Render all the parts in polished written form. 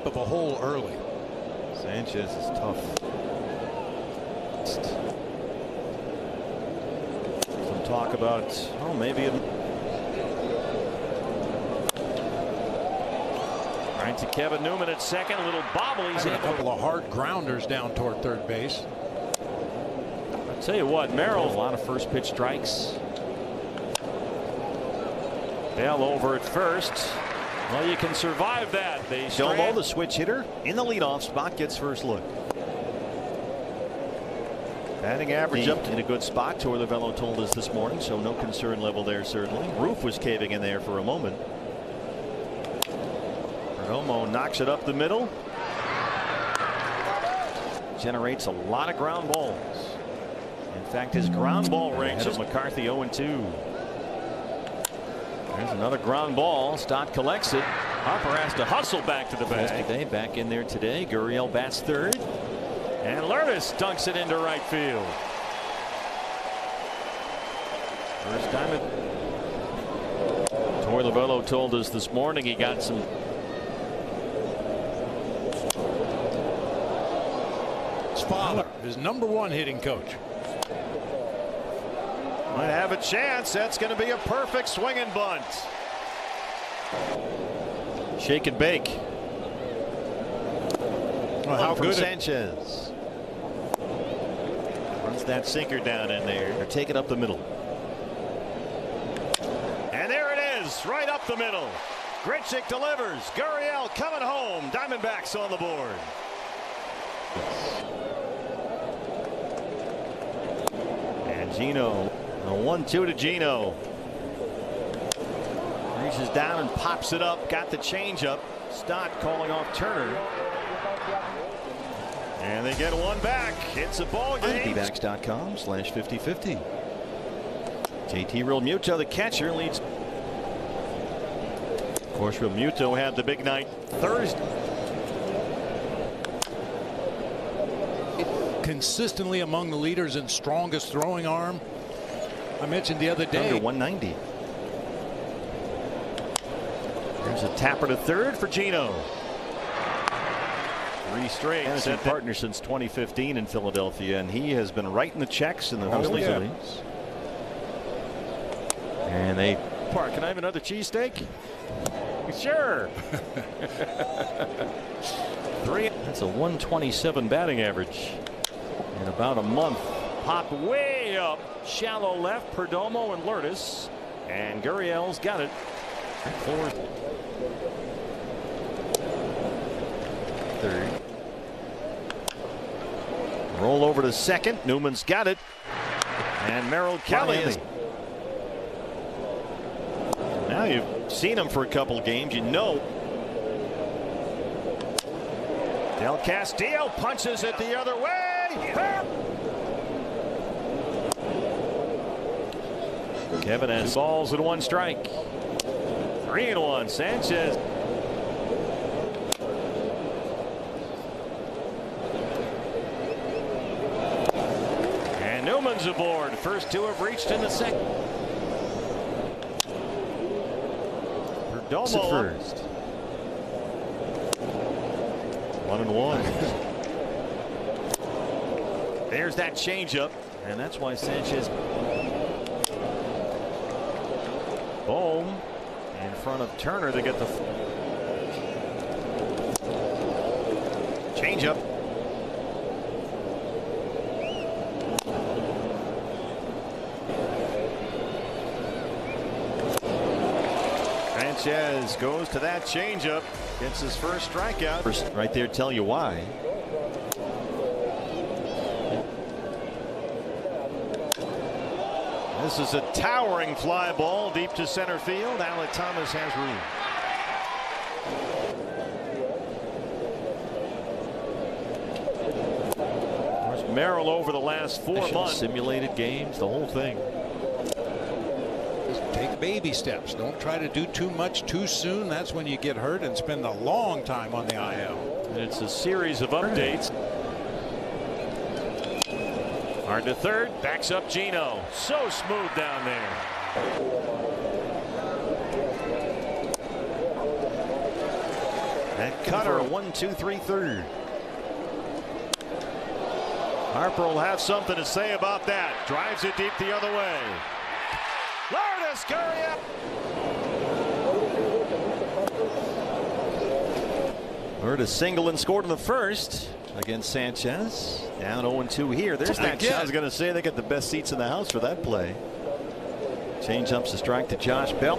of a hole early. Sanchez is tough. Some talk about maybe right to Kevin Newman at second. A little bobble. He's a couple of hard grounders down toward third base. I'll tell you what, Merrill, a lot of first pitch strikes. Bell over at first. Well, you can survive that. Domo, the switch hitter in the leadoff spot, gets first look. Batting average up in a good spot. Torlovello told us this morning, so no concern level there certainly. Roof was caving in there for a moment. Perdomo knocks it up the middle. Generates a lot of ground balls. In fact, his ground ball range of McCarthy 0-2. There's another ground ball. Stott collects it. Harper has to hustle back to the bag. Back in there today. Gurriel bats third. And Lourdes dunks it into right field. First time it. Torlovello told us this morning he got some. Father, his #1 hitting coach. Might have a chance. That's going to be a perfect swing and bunt. Shake and bake. Well, how good Sanchez. Runs that sinker down in there. They're taking up the middle. And there it is, right up the middle. Grichuk delivers. Gurriel coming home. Diamondbacks on the board. And Gino. A 1-2 to Gino. Reaches down and pops it up. Got the changeup. Stott calling off Turner. And they get one back. It's a ball game. DBacks.com/5050. JT Realmuto, the catcher, leads. Of course, Realmuto had the big night Thursday. Consistently among the leaders in strongest throwing arm. I mentioned the other day. Under 190. There's a tapper to third for Gino. 3 straight. He's been partner since 2015 in Philadelphia, and he has been writing the checks in the leagues. And they park. Can I have another cheesesteak? Sure. 3. That's a 127 batting average in about a month. Pop way up, shallow left. Perdomo and Lourdes, and Gurriel's got it. 4. Third. Roll over to second. Newman's got it, and Merrill Kelly is. Now you've seen him for a couple of games, you know. Del Castillo punches it the other way. Kevin has balls and 1 strike. 3-1. Sanchez. And Newman's aboard. First 2 have reached in the second. Perdomo first. 1-1. There's that changeup, and that's why Sanchez. Bohm in front of Turner to get the changeup. Sanchez goes to that changeup, gets his first strikeout. Right there, tell you why. This is a towering fly ball deep to center field. Alek Thomas has room. Of course, Merrill over the last 4 months. Simulated games, the whole thing. Just take baby steps. Don't try to do too much too soon. That's when you get hurt and spend a long time on the IL. And it's a series of updates. Hard to third, backs up Gino. So smooth down there. That cutter. 1-2-3 third. Harper will have something to say about that. Drives it deep the other way. Lourdes Gurriel. Lourdes single and scored in the first against Sanchez. Down 0-2 here. There's that shot. I was going to say they got the best seats in the house for that play. Change ups the strike to Josh Bell.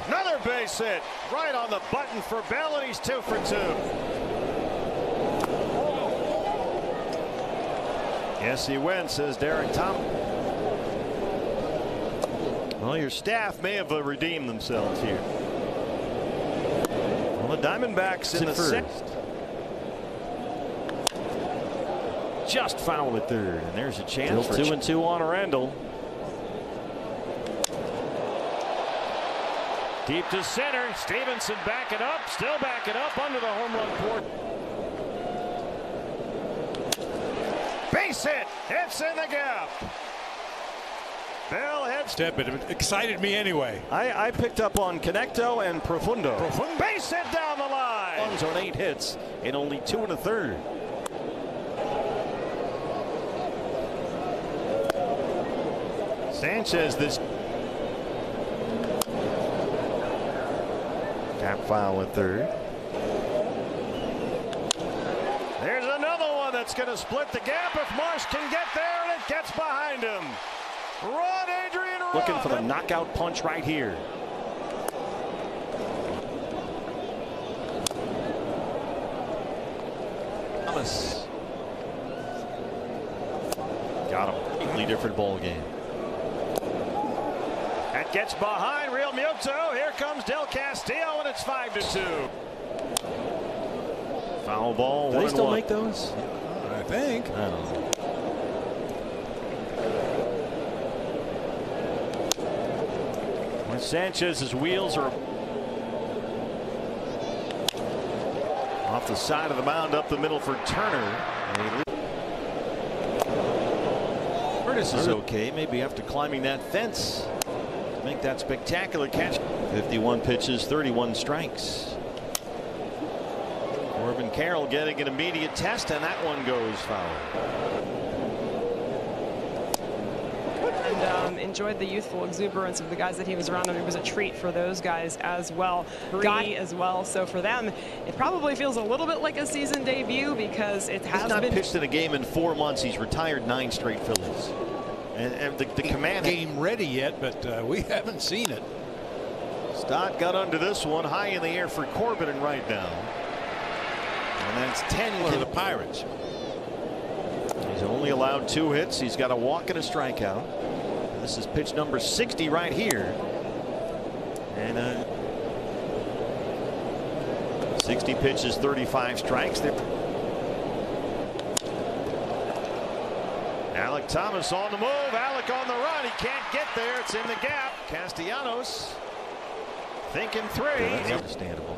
Another base hit right on the button for Bell, and he's 2 for 2. Yes, he wins, says Derek Thomas. Well, your staff may have redeemed themselves here. Well, the Diamondbacks in the sixth. Just foul at third, and there's a chance. Still 2-2 on Randall. Deep to center. Stevenson backing up. Still backing up under the home run court. Base hit. It's in the gap. Bell hits. Step, but it excited me anyway. I picked up on Connecto and Profundo. Base hit down the line. On 8 hits in only 2 1/3. Sanchez this. Gap foul at third. There's another one that's going to split the gap if Marsh can get there, and it gets behind him. Run, Adrian Run. Looking for the knockout punch right here. Thomas. Got him. Completely different ball game. That gets behind Real Muto. Here comes Del Castillo, and it's 5-2. Foul ball. Do they still make those? I think. I don't know. When Sanchez's wheels are off the side of the mound, up the middle for Turner. Curtis is okay. Maybe after climbing that fence. Make that spectacular catch. 51 pitches, 31 strikes. Corbin Carroll getting an immediate test, and that one goes foul. And enjoyed the youthful exuberance of the guys that he was around, and it was a treat for those guys as well. Guy as well. So for them, it probably feels a little bit like a season debut because it has been. He's not pitched in a game in 4 months. He's retired 9 straight Phillies. And the command game ready yet, but we haven't seen it. Stott got under this one, high in the air for Corbin and right down. And that's 10 to the Pirates. He's only allowed 2 hits. He's got a walk and a strikeout. This is pitch number 60 right here. And 60 pitches, 35 strikes. Alek Thomas on the move. Alec on the run. He can't get there. It's in the gap. Castellanos thinking 3. Yeah, that's understandable.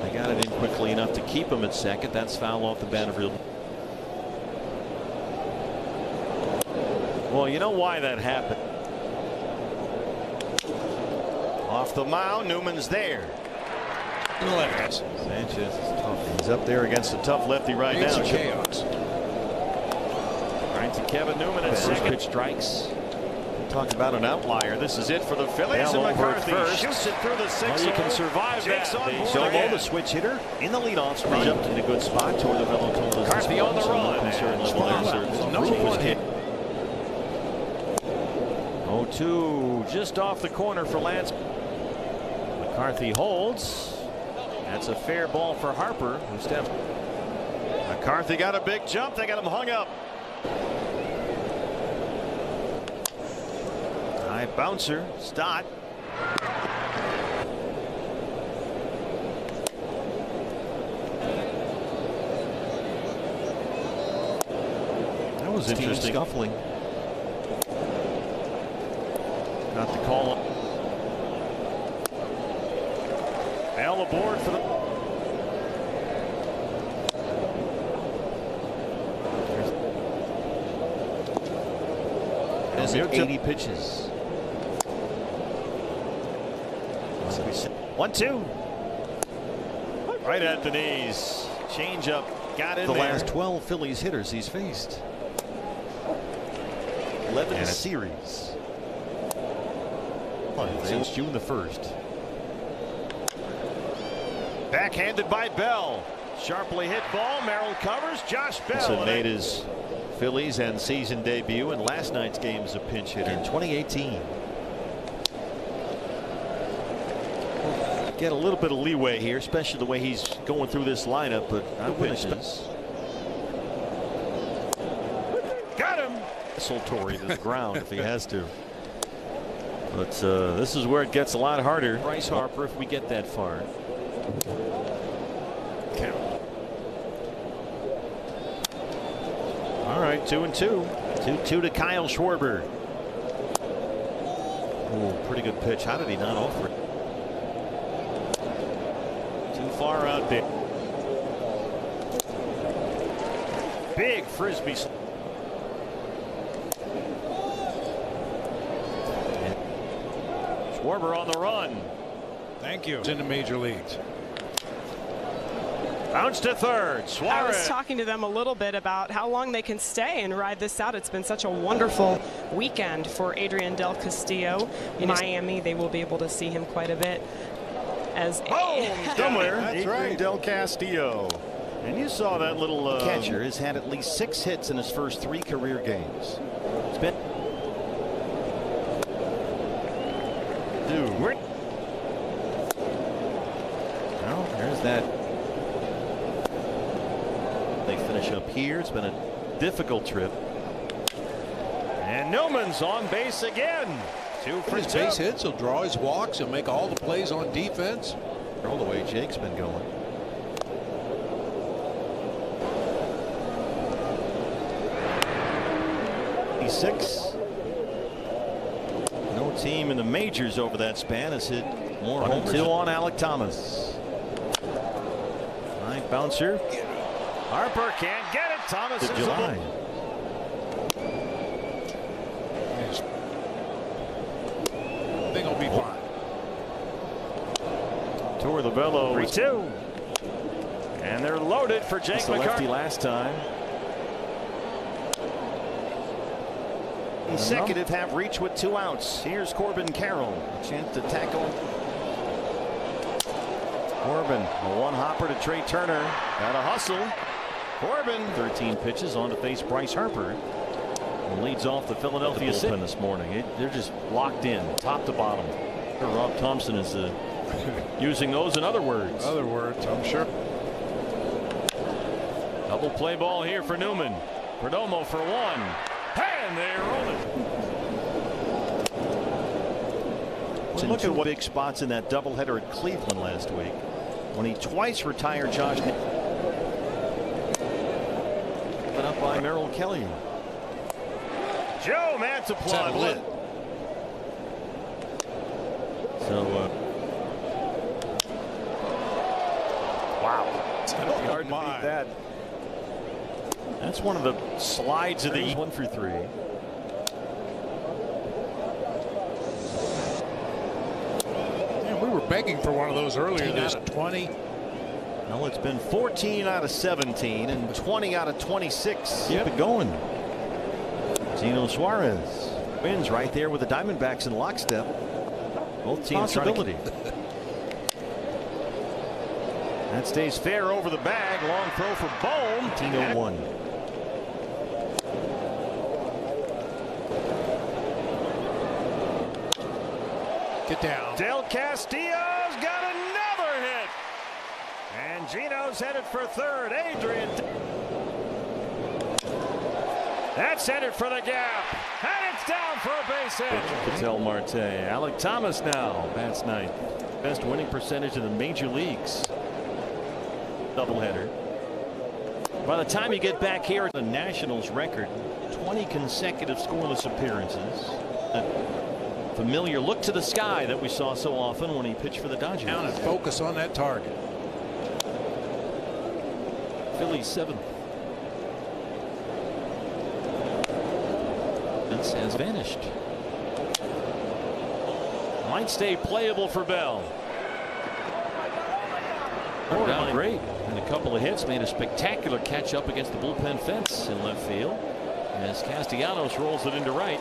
They got it in quickly enough to keep him at second. That's foul off the Vanderbilt. Well, you know why that happened. Off the mound, Newman's there. Left. Sanchez is tough. He's up there against a tough lefty right now. It's chaos. Right to Kevin Newman at second. Pitch strikes. Talk about an outlier. This is it for the Phillies. And McCarthy shoots it through the 6. Well, you can survive that. Domo, the switch hitter, in the leadoff spot. Jumped in a good spot. Tortorella told us. McCarthy on the run. No one hit. 0-2, just off the corner for Lance. McCarthy holds. That's a fair ball for Harper, who stepped. McCarthy got a big jump. They got him hung up. High bouncer, Stott. That was interesting. Scuffling. Got the call. Bell aboard for the. Is it 80 pitches? 1-2. Right at the knees. Change up. Got in The there. last 12 Phillies hitters he's faced. 11 series. Since June the 1st. Backhanded by Bell. Sharply hit ball. Merrill covers. Josh Bell. So made his Phillies and season debut in last night's game as a pinch hitter in 2018. Get a little bit of leeway here, especially the way he's going through this lineup, but I wouldn't expect. Got him. Whistle Torrey to the ground if he has to. But this is where it gets a lot harder. Bryce Harper, if we get that far. Count. All right, 2-2. 2-2 to Kyle Schwarber. Ooh, pretty good pitch. How did he not offer it? Too far out there. Big frisbee. Schwarber on the run. Thank you. In the major leagues. Bounce to third. I Suarez. was talking to them a little bit about how long they can stay and ride this out. It's been such a wonderful weekend for Adrian Del Castillo. In Miami, they will be able to see him quite a bit. As Somewhere. That's Adrian right. Del Castillo. And you saw that little Catcher has had at least 6 hits in his first 3 career games. It's been well, there's that. They finish up here. It's been a difficult trip. And Newman's on base again. 2 for His 2. base hits, he'll draw his walks, he'll make all the plays on defense. All the way Jake's been going. He's 6. No team in the majors over that span has hit more homers. 2 on Alek Thomas. High bouncer. Harper can't get it. Thomas To is July. I think he'll be fine. Tour the Velo. 3-2. And they're loaded for Jake It's the lefty McCarthy. last time. Consecutive have reached with 2 outs. Here's Corbin Carroll. A chance to tackle. Corbin, a one hopper to Trey Turner. Got a hustle. Corbin. 13 pitches on to face Bryce Harper. And leads off the Philadelphia bullpen this morning. They're just locked in, top to bottom. Rob Thompson is using those in other words. Other words, I'm sure. Double play ball here for Newman. Perdomo for 1. And they roll it. Look at what big spots in that doubleheader at Cleveland last week when he twice retired Josh. Put up by Merrill Kelly. Joe Mantiply. So Wow. It's going to be hard to beat that. that's one of the slides of the 1 through 3. Yeah, we were begging for one of those earlier. This 20. Well, it's been 14 out of 17 and 20 out of 26. Keep it going. Zeno Suarez wins right there with the Diamondbacks in lockstep. Both teams Possibility. That stays fair over the bag. Long throw for Bohm. 1901. Get down. Del Castillo's got another hit. And Gino's headed for third. Adrian. That's headed for the gap. And it's down for a base hit. Ketel Marte. Alek Thomas now bats ninth. Best winning percentage in the major leagues. Doubleheader. By the time you get back here, the Nationals record 20 consecutive scoreless appearances. A familiar look to the sky that we saw so often when he pitched for the Dodgers. Down and focus on that target. Phillies 7th. offense has vanished. Might stay playable for Bell. Down great, and a couple of hits, made a spectacular catch up against the bullpen fence in left field as Castellanos rolls it into right.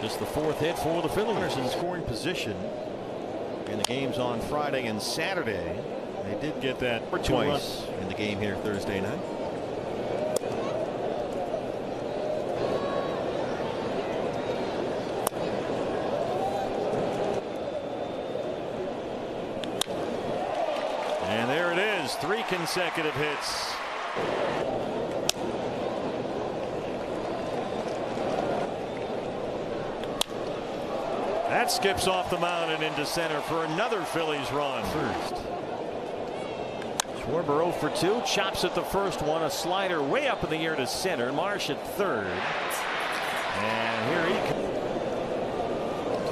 Just the 4th hit for the Phillies. In scoring position in the games on Friday and Saturday. They did get that twice in the game here Thursday night. And there it is, 3 consecutive hits. That skips off the mound and into center for another Phillies run. First. Schwarber 0 for 2, chops at the first one, a slider way up in the air to center. Marsh at third. And here he comes.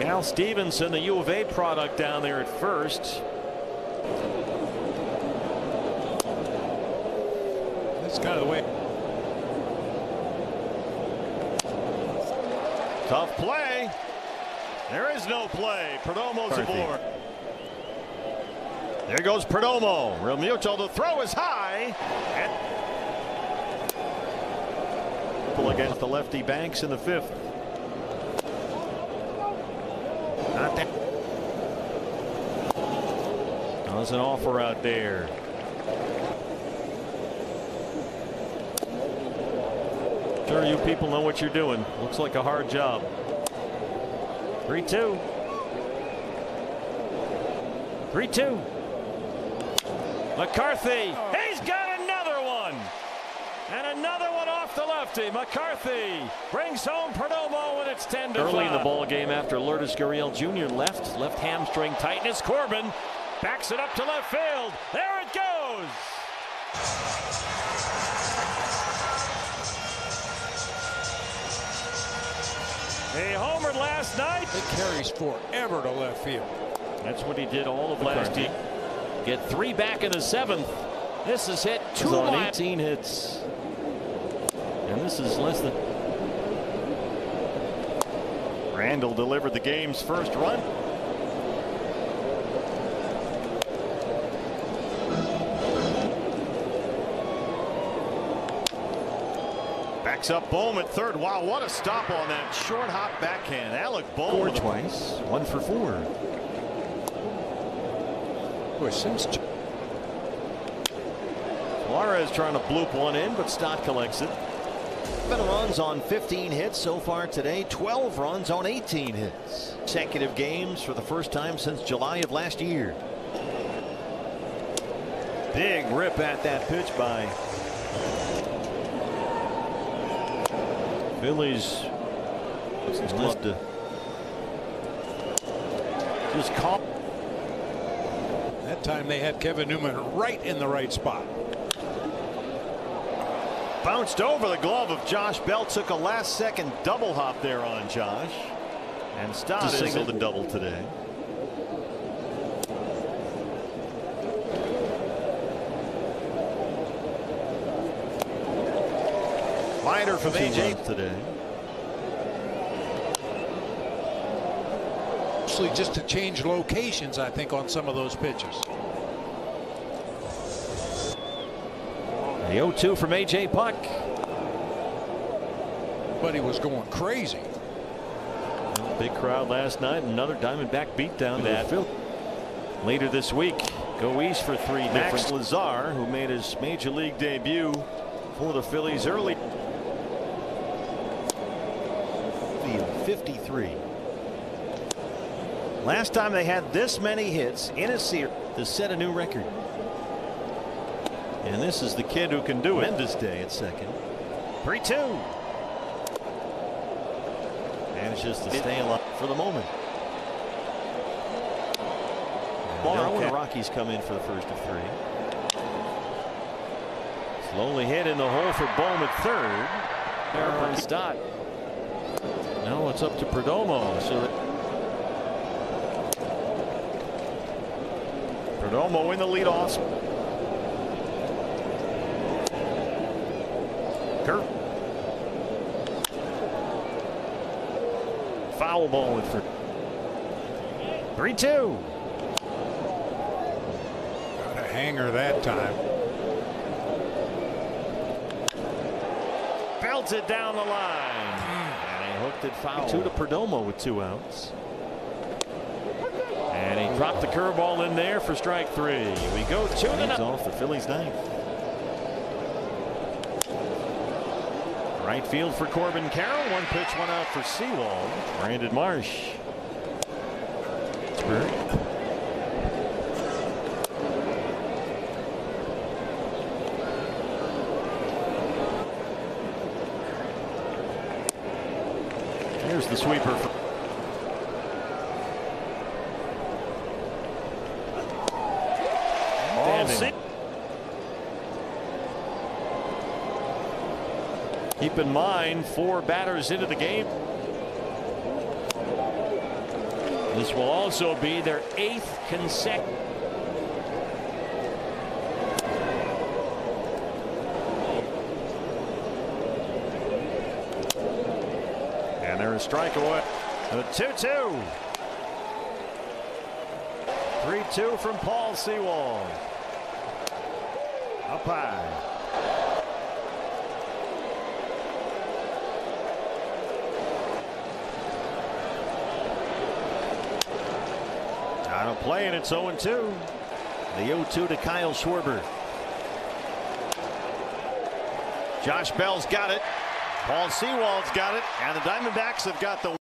Cal Stevenson, the U of A product, down there at first. That's kind of the way. Tough play. There is no play. Perdomo's aboard. There goes Perdomo. Realmuto, the throw is high. And against the lefty Banks in the 5th. Not that. Does an offer out there. Sure, you people know what you're doing. Looks like a hard job. 3-2. 3-2. McCarthy. He's got another one. And another one off the lefty. McCarthy brings home Perdomo, and it's 10-5. Early in the ball game after Lourdes Gurriel Jr. left hamstring tightness. Corbin backs it up to left field. There it goes. He homered last night. It carries forever to left field. That's what he did all of last year. Get 3 back in the 7th. This is hit 2 on 18 hits. And this is less than. Randall delivered the game's first run. Backs up Bohm at third. Wow, what a stop on that short hop backhand. Alec Bohm Scored twice, 1 for 4. Boy, Sims. Suarez trying to bloop one in, but Stott collects it. 7 runs on 15 hits so far today. 12 runs on 18 hits. Consecutive games for the first time since July of last year. Big rip at that pitch by Phillies. left to just call. That time they had Kevin Newman right in the right spot. Bounced over the glove of Josh Bell. Took a last-second double hop there on Josh. And Stott singled a double today. Minor from AJ today. Mostly just to change locations, I think, on some of those pitches. The 0-2 from AJ Puck. But he was going crazy. Big crowd last night. Another Diamondback beatdown. That later this week. Go east for 3 Max Lazar, who made his major league debut for the Phillies early. 53. Last time they had this many hits in a series to set a new record. And this is the kid who can do it. Mendes Day at second. 3-2. Manages to stay alive for the moment. Morrow when the Rockies come in for the first of 3. Slowly hit in the hole for Bohm at third. Aaron Stott. Now it's up to Perdomo. So Perdomo in the leadoff. foul ball at first. 3-2. Got a hanger that time. Belted down the line. And he hooked it foul. 2 to Perdomo with 2 outs. And he dropped the curveball in there for strike 3. We go 2-0 off the Phillies' ninth. Right field for Corbin Carroll. 1 pitch, 1 out for Sewald. Brandon Marsh. Pittsburgh. Here's the sweeper. Keep in mind 4 batters into the game. This will also be their 8th consecutive. And they're a strike away. A 2-2. 3-2 from Paul Sewald. Up high. Out of play, and it's 0-2. The 0-2 to Kyle Schwarber. Josh Bell's got it. Paul Sewald's got it. And the Diamondbacks have got the